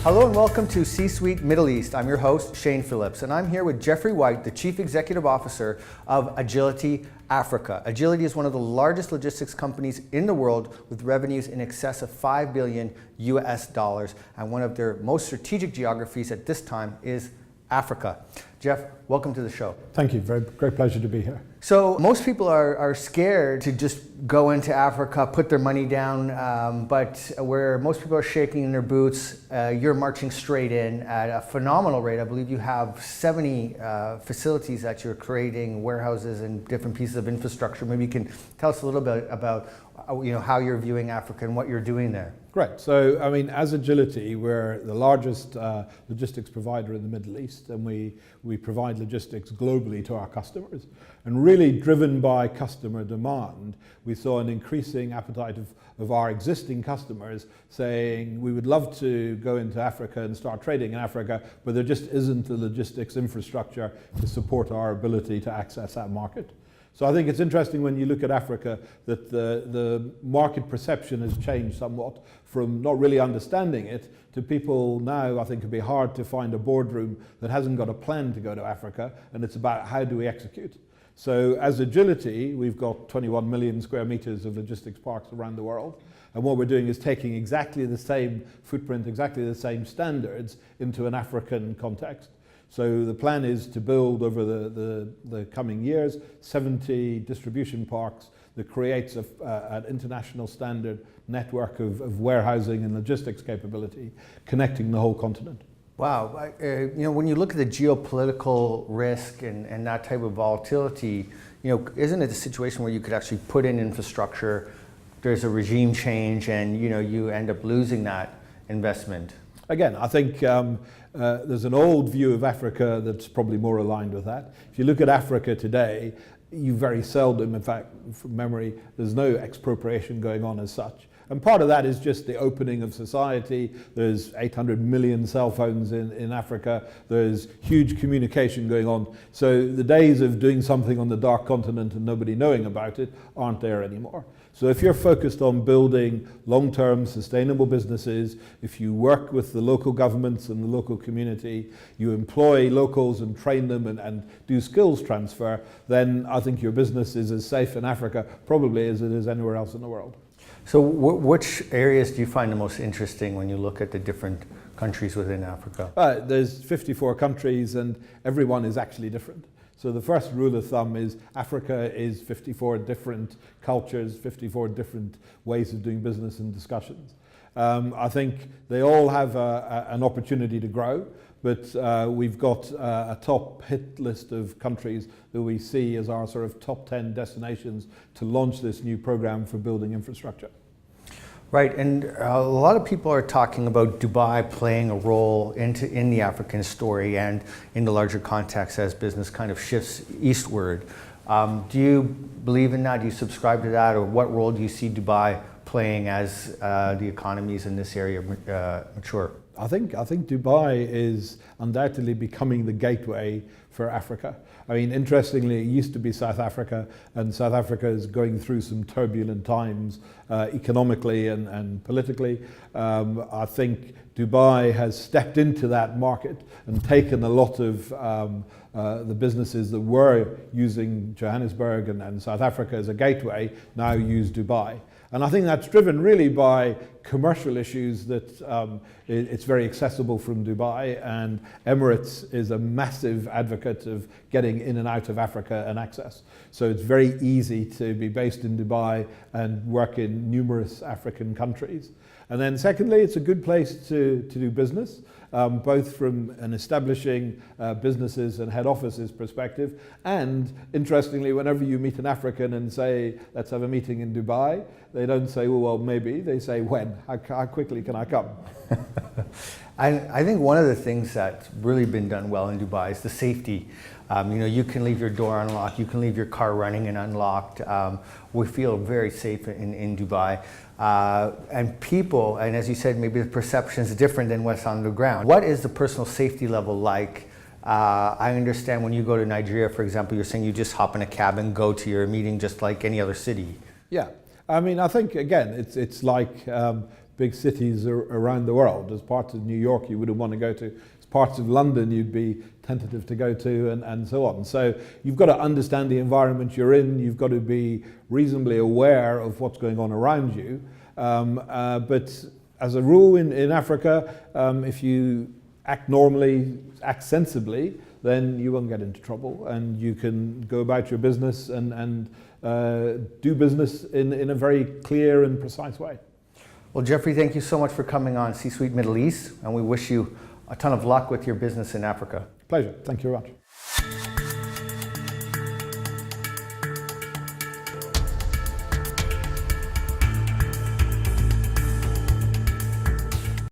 Hello and welcome to C-Suite Middle East. I'm your host, Shane Phillips, and I'm here with Geoffrey White, the Chief Executive Officer of Agility Africa. Agility is one of the largest logistics companies in the world with revenues in excess of $5 billion US dollars, and one of their most strategic geographies at this time is Africa. Jeff, welcome to the show. Thank you, great pleasure to be here. So most people are scared to just go into Africa, put their money down, but where most people are shaking in their boots, you're marching straight in at a phenomenal rate. I believe you have 70 facilities that you're creating, warehouses and different pieces of infrastructure. Maybe you can tell us a little bit about how you're viewing Africa and what you're doing there. Great. So, I mean, as Agility, we're the largest logistics provider in the Middle East, and we provide logistics globally to our customers. And really driven by customer demand, we saw an increasing appetite of our existing customers saying, we would love to go into Africa and start trading in Africa, but there just isn't the logistics infrastructure to support our ability to access that market. So I think it's interesting when you look at Africa that the market perception has changed somewhat from not really understanding it to people now. I think it'd be hard to find a boardroom that hasn't got a plan to go to Africa, and it's about how do we execute. So as Agility, we've got 21 million square meters of logistics parks around the world. And what we're doing is taking exactly the same footprint, exactly the same standards into an African context. So the plan is to build over the coming years 70 distribution parks that creates an international standard network of warehousing and logistics capability connecting the whole continent. Wow, when you look at the geopolitical risk and that type of volatility, isn't it a situation where you could actually put in infrastructure, there's a regime change, and you end up losing that investment? Again, I think there's an old view of Africa that's probably more aligned with that. If you look at Africa today, you very seldom, in fact, from memory, there's no expropriation going on as such. And part of that is just the opening of society. There's 800 million cell phones in Africa. There's huge communication going on. So the days of doing something on the dark continent and nobody knowing about it aren't there anymore. So if you're focused on building long-term sustainable businesses, if you work with the local governments and the local community, you employ locals and train them and do skills transfer, then I think your business is as safe in Africa probably as it is anywhere else in the world. So which areas do you find the most interesting when you look at the different countries within Africa? There's 54 countries and everyone is actually different. So the first rule of thumb is Africa is 54 different cultures, 54 different ways of doing business and discussions. I think they all have an opportunity to grow, but we've got a top hit list of countries that we see as our sort of top 10 destinations to launch this new program for building infrastructure. Right, and a lot of people are talking about Dubai playing a role in the African story and in the larger context as business kind of shifts eastward. Do you believe in that? Do you subscribe to that? Or what role do you see Dubai playing as the economies in this area mature? I think Dubai is undoubtedly becoming the gateway for Africa. I mean, interestingly, it used to be South Africa, and South Africa is going through some turbulent times economically and politically. I think Dubai has stepped into that market and taken a lot of the businesses that were using Johannesburg and South Africa as a gateway now use Dubai. And I think that's driven really by commercial issues that it's very accessible from Dubai, and Emirates is a massive advocate of getting in and out of Africa and access. So it's very easy to be based in Dubai and work in numerous African countries. And then secondly, it's a good place to do business, both from an establishing businesses and head offices perspective. And interestingly, whenever you meet an African and say, let's have a meeting in Dubai, they don't say, well, maybe. They say, when? How quickly can I come? I think one of the things that's really been done well in Dubai is the safety. You can leave your door unlocked, you can leave your car running and unlocked. We feel very safe in Dubai. And people, and as you said, maybe the perception is different than what's on the ground. What is the personal safety level like? I understand when you go to Nigeria, for example, you're saying you just hop in a cab and go to your meeting just like any other city. Yeah, I mean, I think, again, it's like big cities around the world. There's parts of New York you wouldn't want to go to. There's parts of London you'd be tentative to go to, and so on. So you've got to understand the environment you're in. You've got to be reasonably aware of what's going on around you. But as a rule in Africa, if you act normally, act sensibly, then you won't get into trouble, and you can go about your business and do business in a very clear and precise way. Well, Geoffrey, thank you so much for coming on C-Suite Middle East, and we wish you a ton of luck with your business in Africa. Pleasure. Thank you very much.